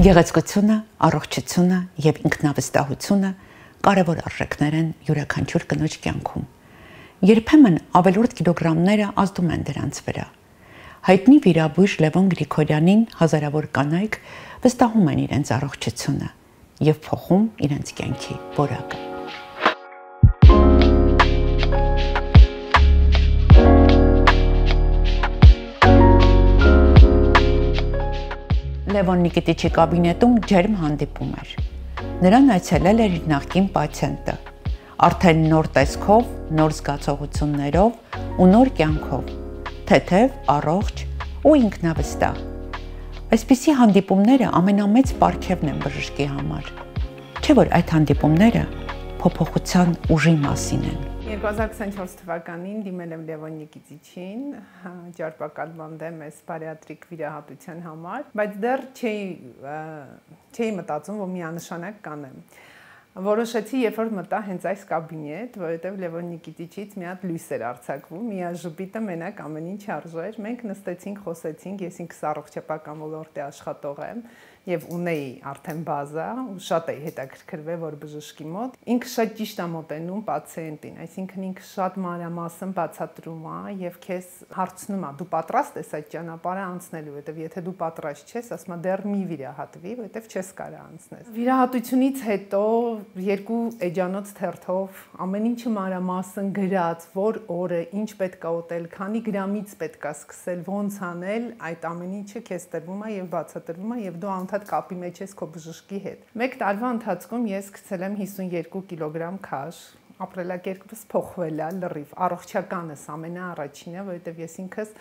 Գեղեցկությունը, առողջությունը եւ ինքնավստահությունը կարևոր արժեքներ են յուրաքանչյուր կնոջ կյանքում։ Երբեմն ավելորդ կիլոգրամները ազդում են դրանց վրա։ Հայտնի վիրաբույժ Լևոն Գրիգորյանին հազարավոր կանայք վստահում են իրենց առողջությունը եւ փոխում իրենց կյանքի որակը։ Լևոն Նիկիտիչի կաբինետում ջերմ հանդիպում էր։ Նրան այցելել էր իր նախկին պացիենտը, արդեն նոր տեսքով, նոր զգացողություններով ու նոր կյանքով, թեթև, առողջ ու ինքնավստահ։ Այսպիսի հանդիպումները ամենամեծ պարգևն են բժշկի համար։ Չէ՞ որ այդ հանդիպումները փոփոխության ուժի մասին են։ 2024 թվականին դիմել եմ Լևոն Նիկիտիչին ճարպակալման դեմ էս բարիատրիկ վիրահատության համար, բայց դեռ չէի մտածում, որ միանշանակ կանեմ։ Որոշեցի, երբ որ մտա հենց այս կաբինետ, որովհետև Լևոն Նիկիտիչից մի հատ լույս էր արձակվում, միաժպիտը մենակ ամեն ինչ արժեր։ Մենք նստեցինք, խոսեցինք, ես ինքս առողջապահական ոլորտի աշխատող եմ եւ ունեի արդեն բազա ու շատ էի հետաքրքրվել որ բժշկի մոտ ինքը շատ ճիշտ է մոտենում պացիենտին, այսինքն ինքը շատ մանրամասն բացատրում է եւ քեզ հարցնում է դու պատրաստ ես այդ ճանապարհը անցնելու, որովհետեւ եթե դու պատրաստ չես, ասում է դեռ մի վիրահատվի, որովհետեւ չես կարող անցնել։ Վիրահատությունից հետո երկու էջանոց թերթով ամեն ինչը մանրամասն գրած, որ օրը ինչ պետք է ուտել, քանի գրամից պետք է սկսել, ոնց անել, այդ ամեն ինչը քեզ տրվում է եւ բացատրվում է եւ դու կապի մեջ ես քո բժշկի հետ։ Մեկ տարվա ընթացքում ես գցել եմ 52 կիլոգրամ քաշ, ապրելակերպս փոխվել է լրիվ, առողջականս ամենաառաջինը, որովհետև ես ինքս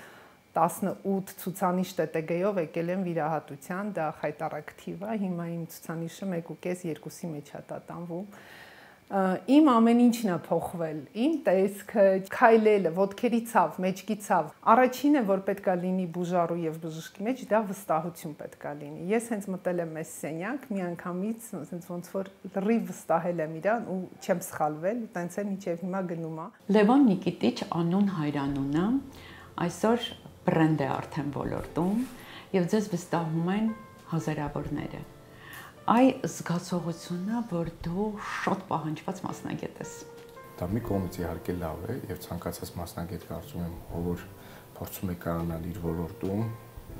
18 ցուցանիշ ՏՏԳ-ով եկել եմ վիրահատության, դա խայտարակտիվ է, հիմա իմ ցուցանիշը 1.5-2-ի մեջ է տատանվում։ Իմ ամեն ինչն է փոխվել, իմ տեսքը, քայլելը, ոտքերի ցավ, մեջքի ցավ։ Առաջինը, որ պետքա լինի բուժարու եւ բժշկի մեջ, դա վստահություն պետքա լինի։ Ես հենց մտել եմ այս սենյակ, միանգամից ոնց որ լրիվ վստահել եմ իրան ու չեմ սխալվել, տենց է մինչեւ հիմա գնում է։ Լևոն Նիկիտիչ անուն հայրանունը այսօր բրենդ է արդեն ոլորտում եւ ձեզ վստահում են հազարավորները։ Այ զգացողությունը, որ դու շատ պահանջված մասնագետ ես։ Դա մի կողմից իհարկե լավ է եւ ցանկացած մասնագետ կարծում եմ, ով փորձում է կարողանալ իր ոլորտում,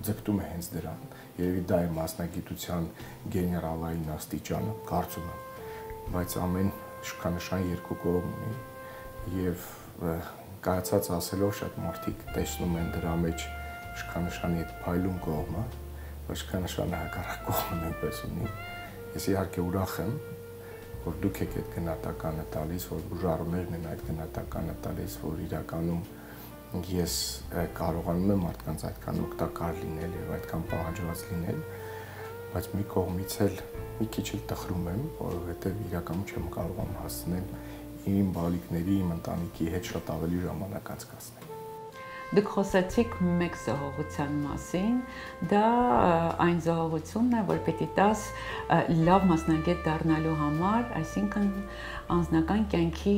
ձգտում է հենց դրան։ Երևի դա է մասնագիտության գեներալային աստիճանը, կարծում եմ։ Բայց ամեն շքանշան երկու կողմ ունի եւ կայացած ասելով շատ մարդիկ տեսնում են դրա մեջ շքանշանի այդ փայլուն կողմը, բայց շքանշանը հակառակ կողմը նույնպես ունի։ Ես իհարկե ուրախ եմ, որ դուք եք այդ գնահատականը տալիս, որ բուժարուներն են այդ գնահատականը տալիս, որ իրականում ես կարողանում եմ մարդկանց այդքան օգտակար լինել եւ այդքան պահանջված լինել, բայց մի կողմից էլ մի քիչ էլ տխրում եմ, որովհետեւ իրականում չեմ կարողանում հասնել իմ բալիկների, իմ ընտանիքի հետ շատ ավելի ժամանակ անցկացնել։ Դուք խոսեցիք մեկ զողողության մասին, դա այն զողողությունն է, որ պետք է տաս լավ մասնագետ դառնալու համար, այսինքն անձնական կյանքի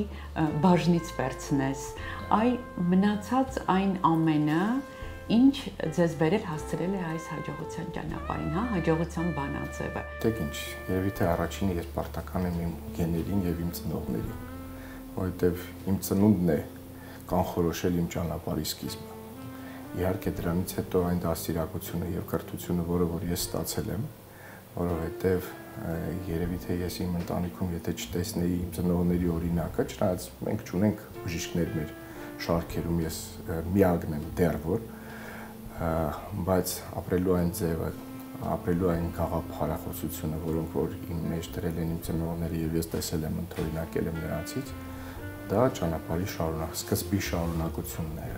բաժնից վերցնես։ Այ մնացած այն ամենը, ինչ ձեզ բերել հասցրել է այս հաջողության ճանապարհին, հա, հաջողության բանաձևը։ Դեք ինչ, երևի թե առաջինը ես պարտական եմ իմ գեներին եւ իմ ծնողներին, որովհետեւ իմ ծնունդն է կանխորոշել իմ ճանապարհի սկիզբը։ Իհարկե դրանից հետո այն դաստիարակությունը եւ կրթությունը, որը որ ես ստացել եմ, որովհետեւ երևի թե ես իմ ընտանիքում եթե չտեսնեի իմ ծնողների օրինակը, չնայած մենք չունենք բժիշկներ մեր շարքերում, ես միակն եմ դեռ որ, բայց ապրելու այն ձևը, ապրելու այն գաղափարախոսությունը, որոնք որ իմ մեջ դրել են իմ ծնողները եւ ես տեսել եմ, ընդօրինակել եմ նրանցից, դա ճանապարհի սկզբի շարունակությունն է։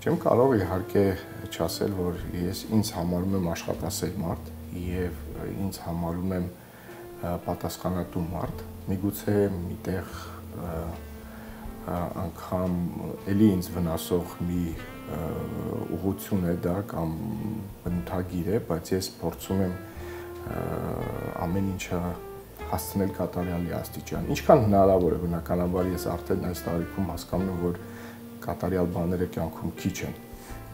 Չեմ կարող իհարկե չասել, որ ես ինձ համարում եմ աշխատասեր մարդ եւ ինձ համարում եմ պատասխանատու մարդ, միգուցե միտեղ անգամ էլի ինձ վնասող մի ուղղություն է դա կամ բնութագիր է, բայց ես փորձում եմ ամեն ինչը հասցնել կատարյալի աստիճան։ Ինչքան հնարավոր է, բնականաբար ես արդեն այս տարիքում հասկանում եմ, որ կատարյալ բաները կյանքում քիչ են,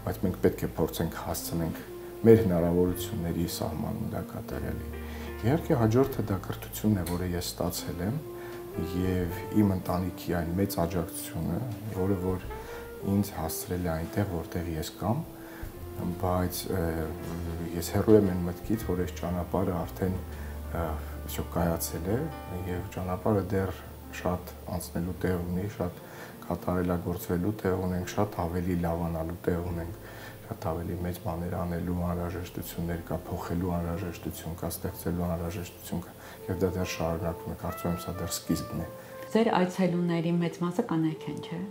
բայց մենք պետք է փորձենք հասցնենք մեր հնարավորությունների սահմանում դա կատարելի։ Իհարկե հաջորդը դա կրթությունն է, որը ես ստացել եմ եւ իմ ընտանիքի այն մեծ աջակցությունը, որը որ ինձ հասցրել է այնտեղ, որտեղ ես կամ, բայց ես հեռու եմ այն մտքից, որ այս ճանապարհը արդեն կայացել է եւ ճանապարհը դեռ շատ անցնելու տեղ ունի, շատ կատարելագործվելու տեղ ունենք, շատ ավելի լավանալու տեղ ունենք, շատ ավելի մեծ բաներ անելու անհրաժեշտություններ կա, փոխելու անհրաժեշտություն կա, ստեղծելու անհրաժեշտություն կա եւ դա դեռ շարունակվում է, կարծում եմ սա դեռ սկիզբն է։ Ձեր այցելուների մեծ մասը կանայք են, չէ՞։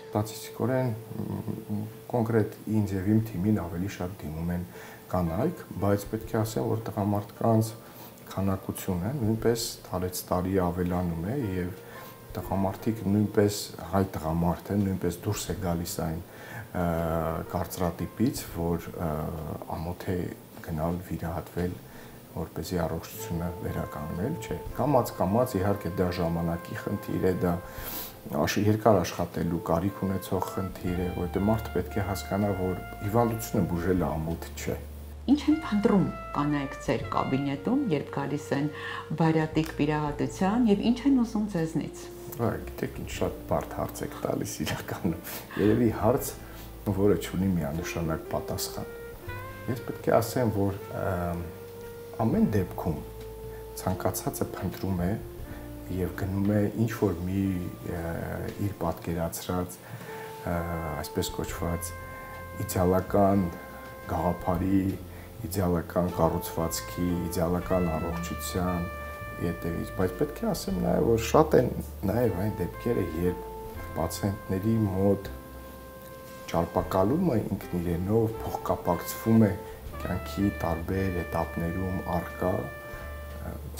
Ստատիստիկորեն կոնկրետ ինձ եւ իմ թիմին ավելի շատ դիմում են կանայք, բայց պետք է ասեմ, որ տղամարդկանց քանակությունը նույնպես տարեց տարի ավելանում է եւ տղամարդիկ նույնպես հայ տղամարդ են, նույնպես դուրս է գալիս այն կարծրատիպից, որ ամոթ է գնալ վիրահատվել, որպեսզի առողջությունը վերականգնել, չէ։ Կամաց իհարկե դա ժամանակի խնդիր է, դա երկար աշխատելու կարիք ունեցող խնդիր է, որտեղ մարդը պետք է հասկանա, որ հիվանդությունը բուժելը ամոթ չէ։ Ինչ են փնտրում կանայք ձեր կաբինետում, երբ գալիս են բարյատիկ վիրահատության եւ ինչ են ուզում ձեզնից։ Գիտեք, ինչ շատ բարդ հարց եք տալիս իրականում։ Երևի հարց, որը ունի միանշանակ պատասխան։ Ես պետք է ասեմ, որ ամեն դեպքում ցանկացածը փնտրում է եւ գնում է ինչ որ մի իր պատկերացրած, այսպես կոչված իդեալական գաղափարի, իդեալական կառուցվածքի, իդեալական առողջության ետևից, բայց պետք է ասեմ նաև, որ շատ են նաև այն դեպքերը, երբ պացիենտների մոտ ճարպակալումը ինքն իրենով փոխկապակցվում է կյանքի տարբեր էտապներում առկա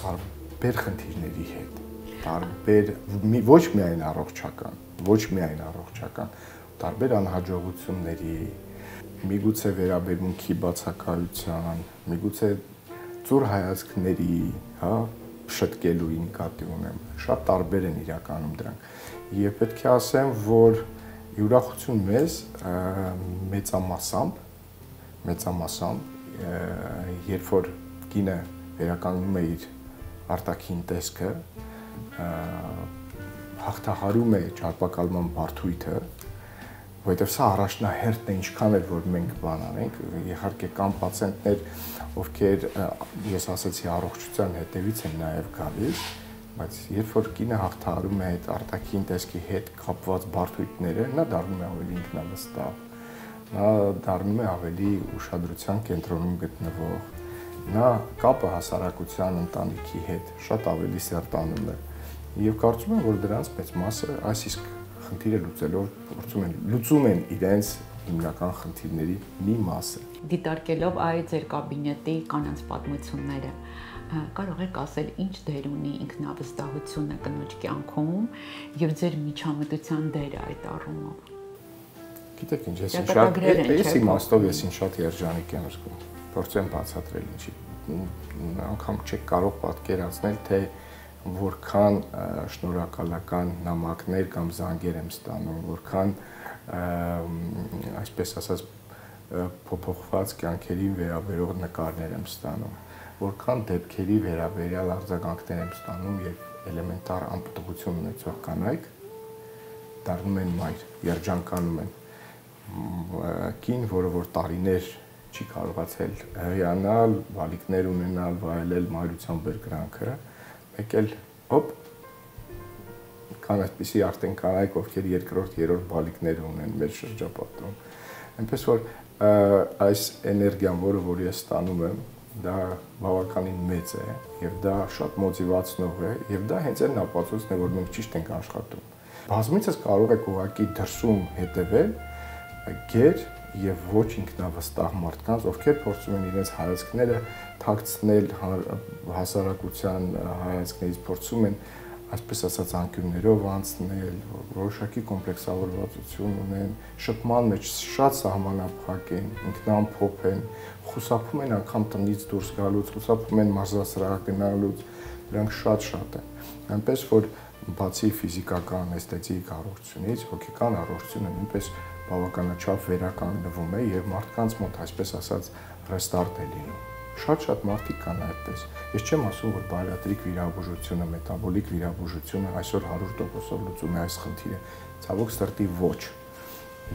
տարբեր խնդիրների հետ, տարբեր ոչ միայն առողջական, տարբեր անհաջողությունների, միգուցե վերաբերմունքի բացակայության, միգուցե ծուր հայացքների, հա, շտկելու նկատի ունեմ, շատ տարբեր են իրականում դրանք։ Եվ պետք է ասեմ, որ յուրախություն մեզ մեծամասամբ, երբ որ կինը վերականգնում է իր արտաքին տեսքը, հաղթահարում է ճարպակալման բարդույթը, որովհետև սա առաջնահերթն է, ինչքան էլ որ մենք բան անենք, իհարկե կան պացիենտներ, ովքեր ես ասացի առողջության հետևից են նաև գալիս, բայց երբ որ կինը հաղթահարում է այդ արտաքին տեսքի հետ կապված բարդույթները, նա դառնում է ավելի ինքնավստահ, նա դառնում է ավելի ուշադրության կենտրոնում գտնվող, նա կապը հասարակության ընտանիքի հետ շատ ավելի սերտանում է եւ կարծում եմ, որ դրանց մեծ մասը այս իսկ խնդիրը լուծելով լուծում են իրենց հիմնական խնդիրների մի մասը։ Դիտարկելով այդ ձեր կաբինետի կանանց պատմությունները, կարող եք ասել ինչ դեր ունի ինքնավստահությունը կնոջ կյանքում եւ ձեր միջամտության դերը այդ առումով։ Գիտեք ինչ, ես իմաստով ես շատ երջանիկ եմ զգում, փորձեմ բացատրել ինչի։ Անգամ չեք կարող պատկերացնել, թե որքան շնորհակալական նամակներ կամ զանգեր եմ ստանում, որքան այսպես ասած փոփոխված կյանքերի վերաբերող նկարներ եմ ստանում, որքան դեպքերի վերաբերյալ արձագանքներ եմ ստանում եւ էլեմենտար անպտղություն ունեցող կանայք դառնում են մայր, երջանկանում են։ Կին, որը որ տարիներ չի կարողացել հիանալ, բալիկներ ունենալ, վայելել մայրության բերկրանքը, մեկ էլ հոպ կան այսպիսի արդեն կանայք, ովքեր երկրորդ, երրորդ բալիկներ ունեն մեր շրջապատում։ Այնպես որ այս էներգիան, որ ես ստանում եմ, դա բավականին մեծ է եւ դա շատ մոտիվացնող է եւ դա հենց այն ապացույցն է, որ մենք ճիշտ ենք աշխատում։ Բազմիցս կարող եք ուղղակի դրսում հետևել գեր եւ ոչ ինքնավստահ մարդկանց, ովքեր փորձում են իրենց հայացքները թաքցնել հասարակության հայացքներից, փորձում են այսպես ասած անկյուններով անցնել, որոշակի կոմպլեքսավորվածություն ունեն, շփման մեջ շատ սահմանափակ են, ինքնամփոփ են, խուսափում են անգամ տնից դուրս գալուց, խուսափում են մարզասրահ գնալուց, դրանք շատ են։ Այնպես որ բացի ֆիզիկական էսթետիկ առողջությունից, հոգեկան առողջությունը նույնպես բավականաչափ վերականգնվում է եւ մարդկանց մոտ այսպես ասած ռեստարտ է լինում։ Շատ մարդիկ կան այդպես։ Ես չեմ ասում, որ բարիատրիկ վիրաբուժությունը, մետաբոլիկ վիրաբուժությունը այսօր 100%-ով լուծում է այս խնդիրը։ Ցավոք սրտի ոչ։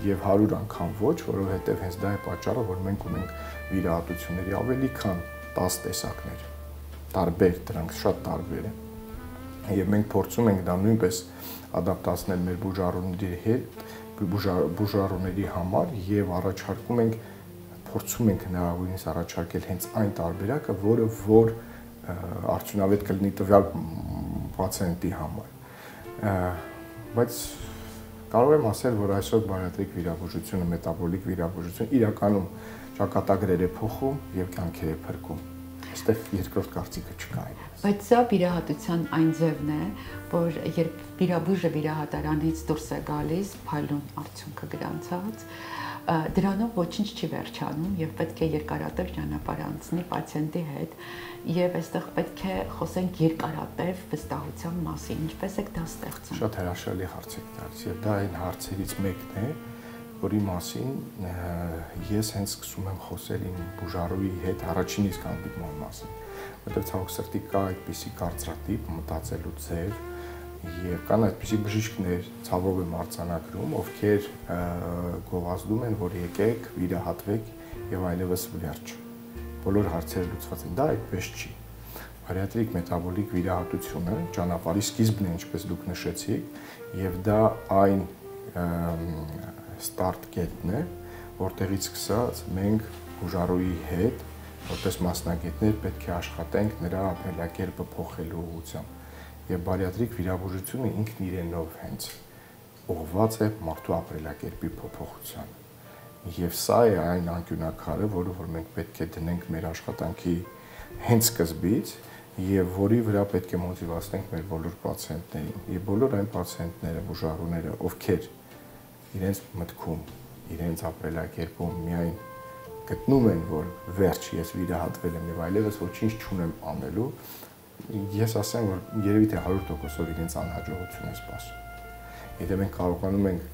Եվ 100 անգամ ոչ, որովհետև հենց դա է պատճառը, որ մենք ունենք վիրահատությունների ավելի քան 10 տեսակներ։ Տարբեր, դրանք շատ տարբեր են։ Եվ մենք փորձում ենք դա նույնպես ադապտացնել մեր բուժառուների համար եւ առաջարկում ենք փորձում ենք հնարավորինս առաջարկել հենց այն տարբերակը, որը որ արդյունավետ կլինի տվյալ պացիենտի համար։ Բայց կարող եմ ասել, որ այսօր բարիատրիկ վիրաբուժությունը, մետաբոլիկ վիրաբուժությունը իրականում ճակատագրեր է փոխում եւ կյանքեր է փրկում։ Այստեղ երկրորդ կարծիքը չկա։ Բայց սա վիրահատության այն ձևն է, որ երբ վիրաբույժը վիրահատարանից դուրս է գալիս, փայլուն արդյունքը գրանցած, դրանով ոչինչ չի վերջանում եւ պետք է երկարատև ճանապարհ անցնի պացիենտի հետ եւ այստեղ պետք է խոսենք երկարատև վստահության մասին, ինչպես է դա ստեղծում։ Շատ հրաշալի հարց եք տալիս եւ դա այն հարցերից մեկն է, որի մասին ես հենց սկսում եմ խոսել իմ բուժառուի հետ առաջին իսկ հանդիպման մասին, որտեղ ցավոք սրտի կա այդպիսի կարծրատիպ, մտածելու ձև եւ կան այդպիսի բժիշկներ, ցավով եմ արձանագրում, ովքեր գովազդում են, որ եկեք, վիրահատվեք եւ այլևս վերջ։ Բոլոր հարցերը լուծված են, դա այդպես չի։ Բարիատրիկ մետաբոլիկ վիրահատությունը ճանապարհի սկիզբն է, ինչպես դուք նշեցիք, եւ դա այն ստարտ կետն է, որտեղից սկսած մենք բուժառուի հետ, որպես մասնագետներ պետք է աշխատենք նրա ապրելակերպը փոխելու ուղղությամբ։ Եվ բարիատրիկ վիրաբուժությունը ինքն իրենով հենց ուղղված է մարդու ապրելակերպի փոփոխությանը։ Եվ սա է այն անկյունակարը, որը որ մենք պետք է դնենք մեր աշխատանքի հենց սկզբից եւ որի վրա պետք է մոտիվացնենք մեր բոլոր պացիենտներին։ Եվ բոլոր այն պացիենտները, բուժառուները, ովքեր իրենց մտքում, իրենց ապրելակերպում միայն գտնում են, որ վերջ ես վիրահատվել եմ եւ այլևս ոչինչ չունեմ անելու, ես ասեմ, որ երևի թե 100%-ով իրենց անհաջողություն է սպասում։ Եթե մենք կարողանում ենք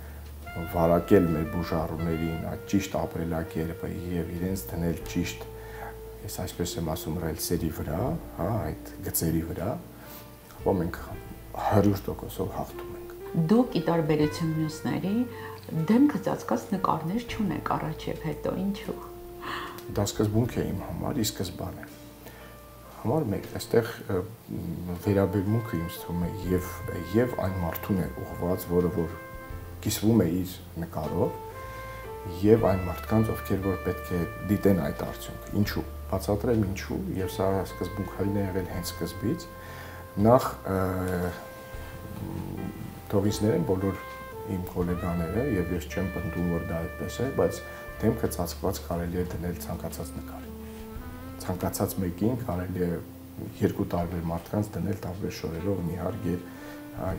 վարակել մեր բուժառուներին այդ ճիշտ ապրելակերպը եւ իրենց դնել ճիշտ, ես այսպես եմ ասում, ռելսերի վրա, հա, այդ գծերի վրա, ապա մենք 100%-ով հաղթում ենք։ Դուք ի տարբերություն մյուսների դեմքը ծածկած նկարներ չունեք առաջ եւ հետո, ինչու՞։ Դա սկզբունք է իմ համար, ի սկզբանե։ Համար մեկ, այստեղ վերաբերմունքը ինձ թվում է եւ այն մարդուն է ուղղված, որը որ կիսվում է իր նկարով, եւ այն մարդկանց, ովքեր որ պետք է դիտեն այդ արդյունքը։ Ինչու՞։ Բացատրեմ ինչու, եւ սա սկզբունքային է եղել հենց սկզբից։ Նախ թող ինձ ներեն բոլոր իմ գոլեգաները եւ ես չեմ պնդում, որ դա այդպես է, բայց դեմքը ծածկված կարելի է դնել ցանկացած նկարի։ Ցանկացած մեկին կարելի է երկու տարբեր մարդկանց դնել տարբեր շորերով նիհարգեր,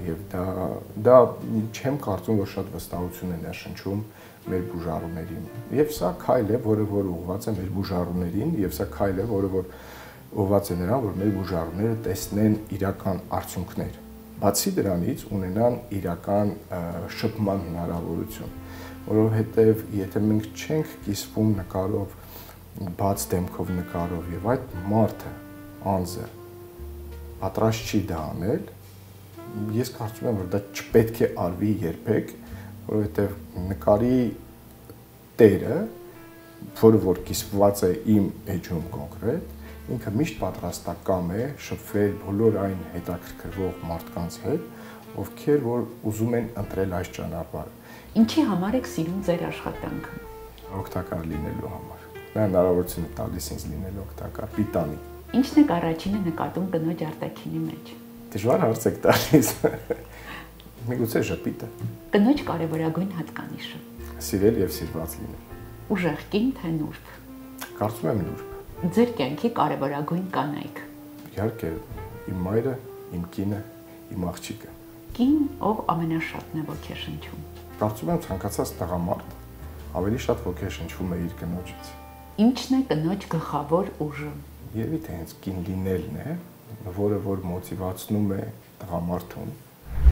եւ դա չեմ կարծում, որ շատ վստահություն է ներշնչում մեր բուժառուներին։ Եվ սա քայլ է, որը որ ուղղված է մեր բուժառուներին, եւ սա քայլ է, որը որ ուղղված է նրան, որ մեր բուժառուները տեսնեն իրական արդյունքներ։ Բացի դրանից ունենան իրական շփման հնարավորություն, որովհետև եթե մենք չենք կիսվում նկարով, բաց դեմքով նկարով եւ այդ մարդը, անձը պատրաստ չի դա անել, ես կարծում եմ, որ դա չպետք է արվի երբեք, որովհետև նկարի տերը, որը որ կիսված է իմ էջում կոնկրետ, ինքը միշտ պատրաստակամ է շփվել բոլոր այն հետաքրքրվող մարդկանց հետ, ովքեր որ ուզում են ընտրել այս ճանապարհը։ Ինչի համար եք սիրում ձեր աշխատանքը։ Օգտակար լինելու համար։ Նա հնարավորություն է տալիս ինձ լինելու օգտակար, պիտանի։ Ինչն եք առաջինը նկատում կնոջ արտաքինի մեջ։ Դժվար հարց եք տալիս։ Միգուցե ժպիտը։ Կնոջ կարևորագույն հատկանիշը։ Սիրել եւ սիրված լինել։ Ուժեղ կին թե նուրբ։ Կարծում եմ նուրբ։ Ձեր կյանքի կարևորագույն կանայք։ Իհարկե, իմ մայրը, իմ կինը, իմ աղջիկը։ Կին, ով ամենաշատն է ոգեշնչում։ Կարծում եմ ցանկացած տղամարդ ավելի շատ ոգեշնչվում է իր կնոջից։ Ինչն է կնոջ գլխավոր ուժը։ Երևի թե հենց կին լինելն է, որը որ մոտիվացնում է տղամարդուն